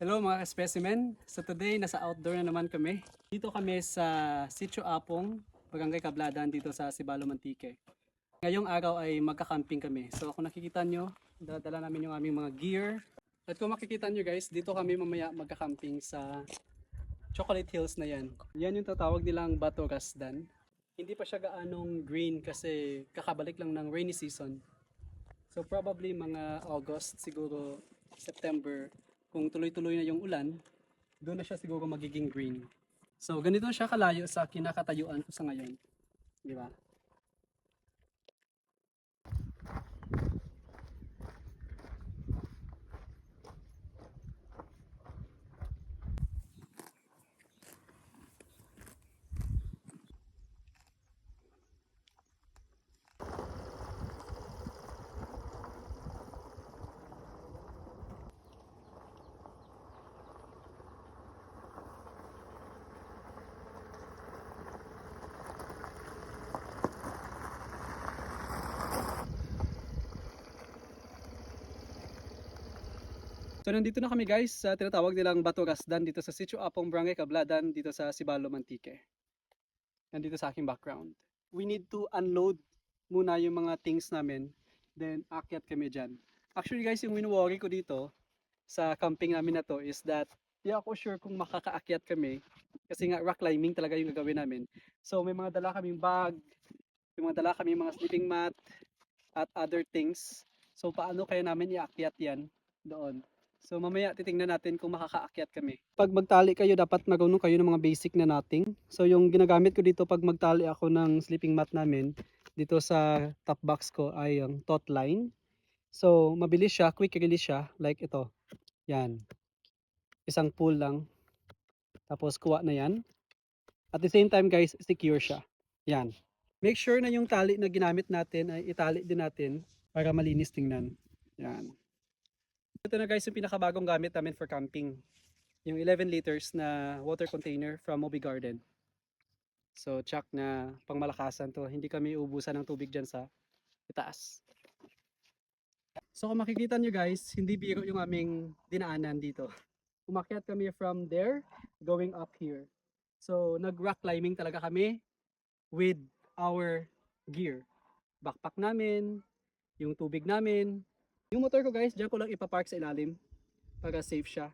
Hello mga ka-specimen. So today, nasa outdoor na naman kami. Dito kami sa Sitio Apong, Barangay Cabladan dito sa Sibalo, Mantique. Ngayong araw ay magka-camping kami. So kung nakikita nyo, dala namin yung aming mga gear. At kung makikita nyo guys, dito kami mamaya magka-camping sa Chocolate Hills na yan. Yan yung tatawag nilang Bato Rasdan. Hindi pa siya gaanong green kasi kakabalik lang ng rainy season. So probably mga August, siguro September, kung tuloy-tuloy na yung ulan, doon na siya siguro magiging green. So ganito siya kalayo sa kinakatayuan ko sa ngayon. Di ba? So nandito na kami guys sa tinatawag nilang Bato Rasdan dito sa Sitio Apong, Barangay Cabladan dito sa Sibalo, Mantique. Nandito sa aking background. We need to unload muna yung mga things namin, then akyat kami dyan. Actually guys, yung wino-worry ko dito sa camping namin na to is that di ako sure kung makakaakyat kami kasi nga rock climbing talaga yung gagawin namin. So may mga dala kaming bag, may mga dala kaming mga sleeping mat at other things. So paano kaya namin iakyat yan doon? So mamaya titingnan natin kung makakaakyat kami. Pag magtali kayo, dapat marunong kayo ng mga basic na knotting. So yung ginagamit ko dito pag magtali ako ng sleeping mat namin dito sa top box ko ay yung taut line. So mabilis siya, quick release siya, like ito. Yan. Isang pull lang. Tapos kuha na yan. At the same time guys, secure siya. Yan. Make sure na yung tali na ginamit natin ay itali din natin para malinis tingnan. Yan. Ito na guys yung pinakabagong gamit namin for camping. Yung 11 liters na water container from Moby Garden. So check na pangmalakasan to. Hindi kami ubusan ng tubig dyan sa itaas. So kung makikita nyo guys, hindi biro yung aming dinaanan dito. Umakyat kami from there, going up here. So nag rock climbing talaga kami with our gear. Backpack namin, yung tubig namin. Yung motor ko guys, dyan ko lang ipapark sa ilalim para safe siya.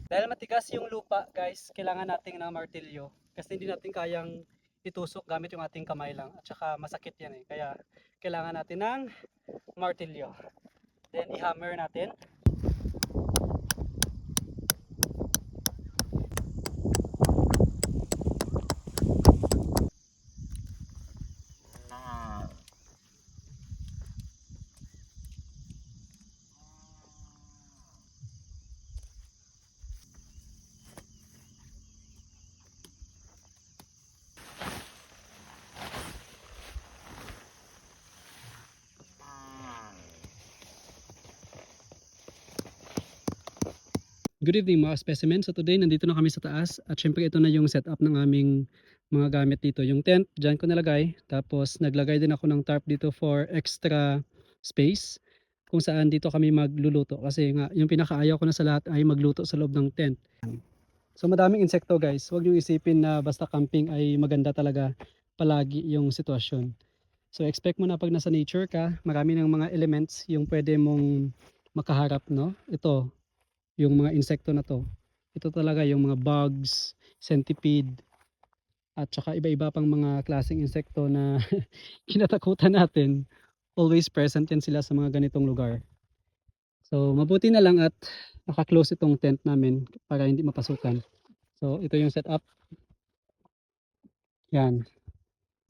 Dahil matigas yung lupa guys, kailangan natin ng martilyo kasi hindi natin kayang itusok gamit yung ating kamay lang at saka masakit yan eh. Kaya kailangan natin ng martilyo. Then i-hammer natin. Good evening mga specimen. So today nandito na kami sa taas at syempre ito na yung setup ng aming mga gamit dito. Yung tent, dyan ko nalagay. Tapos naglagay din ako ng tarp dito for extra space kung saan dito kami magluluto. Kasi nga yung pinakaayaw ko na sa lahat ay magluto sa loob ng tent. So madaming insekto guys. Huwag niyo isipin na basta camping ay maganda talaga palagi yung sitwasyon. So expect mo na pag nasa nature ka, marami ng mga elements yung pwede mong makaharap, no? Ito, yung mga insekto na to. Ito talaga yung mga bugs, centipede, at saka iba-iba pang mga klaseng insekto na kinatakutan natin. Always present yan sila sa mga ganitong lugar. So mabuti na lang at naka-close itong tent namin para hindi mapasukan. So ito yung setup. Yan.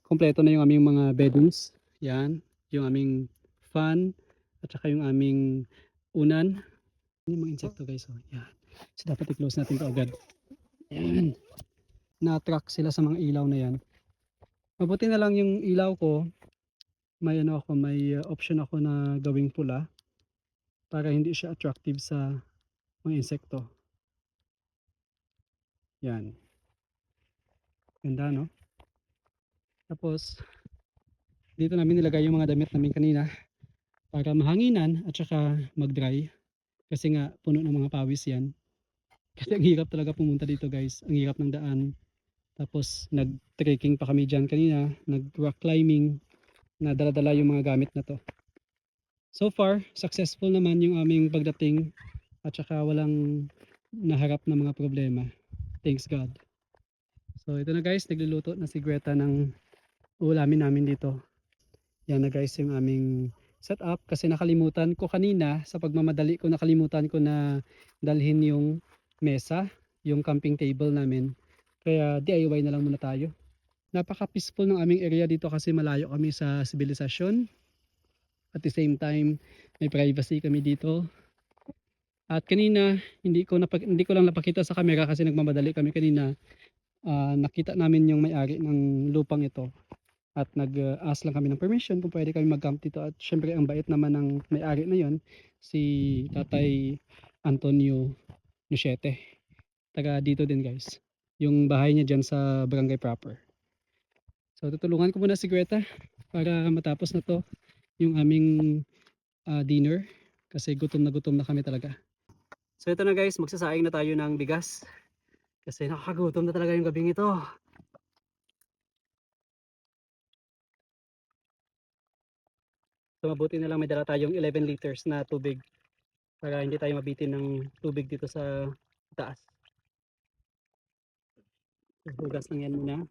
Kompleto na yung aming mga beddings. Yan. Yung aming fan at saka yung aming unan. Yung mga insekto guys. So, yan. So dapat i-close natin ito agad. Yan. Na-attract sila sa mga ilaw na yan. Mabuti na lang yung ilaw ko. May ano ako, may option ako na gawing pula para hindi siya attractive sa mga insekto. Yan. Ganda no? Tapos dito namin nilagay yung mga damit namin kanina para mahanginan at saka mag-dry. Kasi nga puno ng mga pawis yan. Kasi ang hirap talaga pumunta dito guys. Ang hirap ng daan. Tapos nag-trekking pa kami dyan kanina. Nag-rock climbing. Nadala-dala yung mga gamit na to. So far, successful naman yung aming pagdating. At saka walang naharap na mga problema. Thanks God. So ito na guys. Nagluluto na si Greta ng ulamin namin dito. Yan na guys yung aming setup. Kasi nakalimutan ko kanina. Sa pagmamadali ko nakalimutan ko na dalhin yung mesa, yung camping table namin. Kaya DIY na lang muna tayo. Napaka peaceful ng aming area dito kasi malayo kami sa sibilisasyon. At the same time, may privacy kami dito. At kanina, hindi ko lang napakita sa camera kasi nagmamadali kami kanina. Nakita namin yung may-ari ng lupang ito. At nag-ask lang kami ng permission kung pwede kami mag-camp dito. At syempre ang bait naman ng may-ari na yon, si Tatay Antonio Nusiete. Taga dito din guys. Yung bahay niya dyan sa barangay proper. So tutulungan ko muna si Greta para matapos na to yung aming dinner. Kasi gutom na kami talaga. So ito na guys, magsasaing na tayo ng bigas. Kasi nakakagutom na talaga yung gabing ito. So mabuti na lang may dala tayong 11 liters na tubig para hindi tayo mabitin ng tubig dito sa taas. Hugas lang yan muna.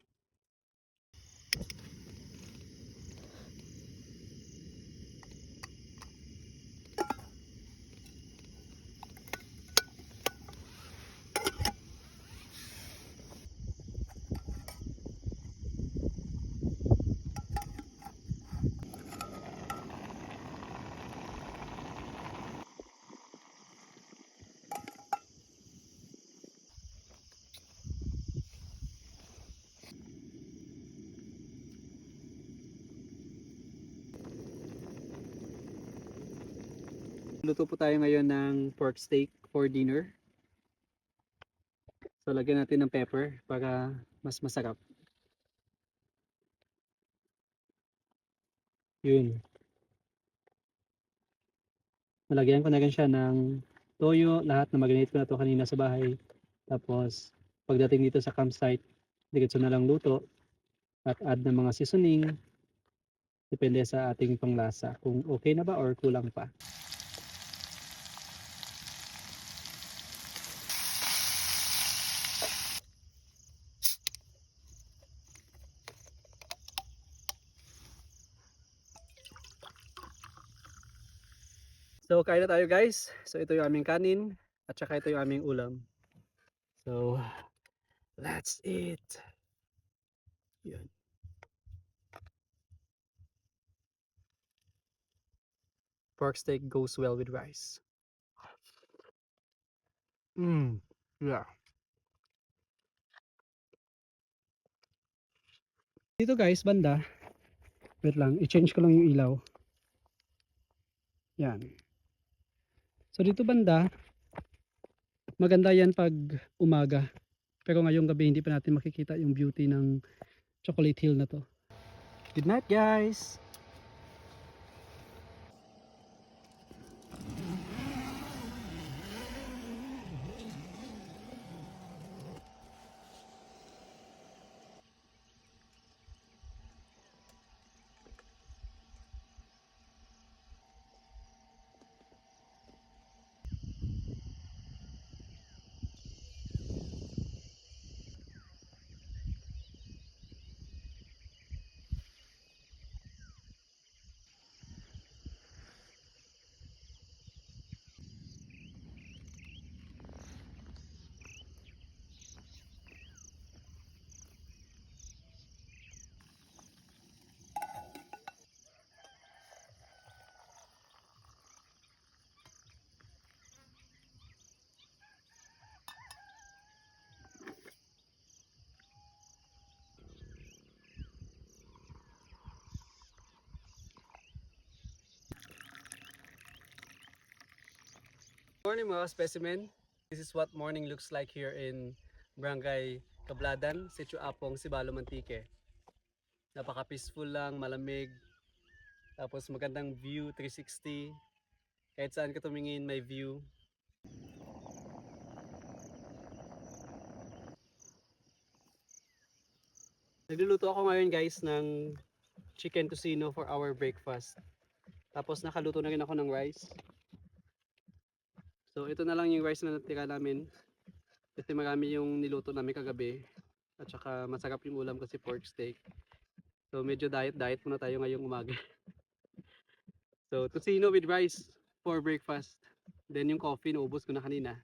Luto po tayo ngayon ng pork steak for dinner. So lagyan natin ng pepper para mas masarap. Yun. Nalagyan ko na rin siya ng toyo, lahat na marinate ko na to kanina sa bahay. Tapos pagdating dito sa campsite, diretso na lang luto at add ng mga seasoning. Depende sa ating panglasa kung okay na ba or kulang pa. So kain na tayo guys. So ito yung aming kanin at saka ito yung aming ulam. So let's eat. Yun. Pork steak goes well with rice. Yeah. Dito guys, banda. Wait lang, i-change ko lang yung ilaw. Yan. So dito banda, maganda yan pag umaga. Pero ngayong gabi hindi pa natin makikita yung beauty ng Chocolate Hill na to. Good night guys! Morning mga specimen. This is what morning looks like here in Barangay Cabladan, Sitio Apong, Sibalo, Mantique. Napaka peaceful lang, malamig. Tapos magandang view, 360. Kahit saan ka tumingin, may view. Nagluluto ako ngayon guys ng chicken tocino for our breakfast. Tapos nakaluto na rin ako ng rice. So ito na lang yung rice na natira namin. Kasi marami yung niluto namin kagabi. At saka masarap yung ulam kasi pork steak. So medyo diet muna tayo ngayong umaga. So tocino with rice for breakfast. Then yung coffee naubos ko na kanina.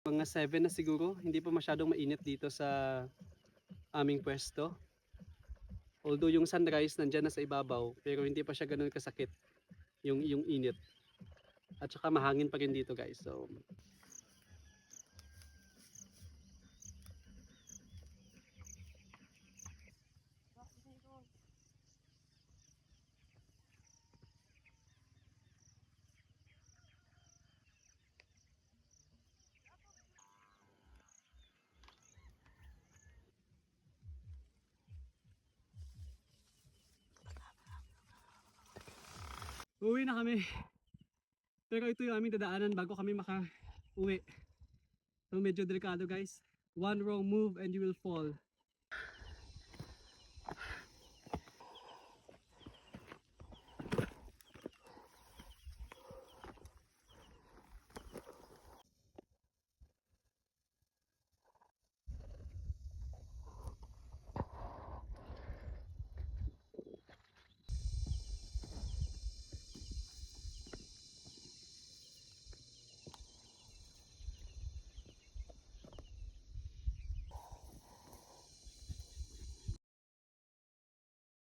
Mga 7 na siguro, hindi pa masyadong mainit dito sa aming pwesto. Although yung sunrise nandyan na sa ibabaw, pero hindi pa siya ganoon kasakit yung init. At saka mahangin pa rin dito guys. So uwi na kami. Pero ito yung aming dadaanan bago kami maka-uwi. So medyo delikado guys. One wrong move and you will fall.